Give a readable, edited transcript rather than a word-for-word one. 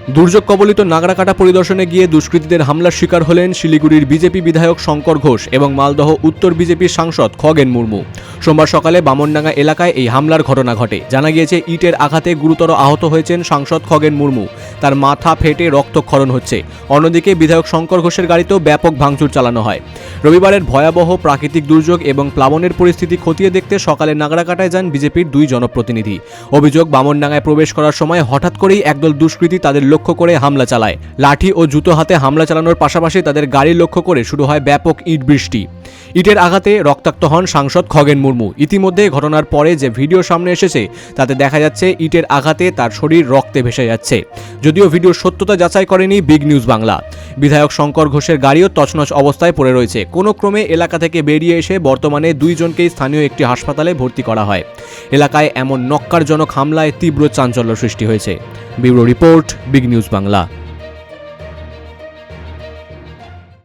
দুর্যোগ কবলিত নাগরাকাটা পরিদর্শনে গিয়ে দুষ্কৃতীদের হামলার শিকার হলেন শিলিগুড়ির বিজেপি বিধায়ক শঙ্কর ঘোষ এবং মালদহ উত্তর বিজেপির সাংসদ খগেন মুর্মু। সোমবার সকালে বামনডাঙ্গা এলাকায় এই হামলার ঘটনা ঘটে। জানা গিয়েছে, ইটের আঘাতে গুরুতর আহত হয়েছেন সাংসদ খগেন মুর্মু। তার মাথা ফেটে রক্তক্ষরণ হচ্ছে। অন্যদিকে বিধায়ক শঙ্কর ঘোষের গাড়িতেও ব্যাপক ভাঙচুর চালানো হয়। রবিবারের ভয়াবহ প্রাকৃতিক দুর্যোগ এবং প্লাবনের পরিস্থিতি খতিয়ে দেখতে সকালে নাগরাকাটায় যান বিজেপির দুই জনপ্রতিনিধি। অভিযোগ, বামনডাঙ্গায় প্রবেশ করার সময় হঠাৎ করেই একদল দুষ্কৃতী তাদের লক্ষ্য করে হামলা চালায়। লাঠি ও জুতো হাতে হামলা চালানোর পাশাপাশি তাদের গাড়ি লক্ষ্য করে শুরু হয় ব্যাপক ইট বৃষ্টি। ইটের আঘাতে রক্তাক্ত হন সাংসদ খগেন মুর্মু। ইতিমধ্যে ঘটনার পরে যে ভিডিও সামনে এসেছে তাতে দেখা যাচ্ছে ইটের আঘাতে তার শরীর রক্তে ভেসে যাচ্ছে। যদিও ভিডিওর সত্যতা যাচাই করেনি বিগ নিউজ বাংলা। বিধায়ক শঙ্কর ঘোষের গাড়িও তছনছ অবস্থায় পড়ে রয়েছে। কোনো ক্রমে এলাকা থেকে বেরিয়ে এসে বর্তমানে দুইজনকেই স্থানীয় একটি হাসপাতালে ভর্তি করা হয়। এলাকায় এমন নক্কারজনক হামলায় তীব্র চাঞ্চল্য সৃষ্টি হয়েছে। Bureau report, big news Bangla.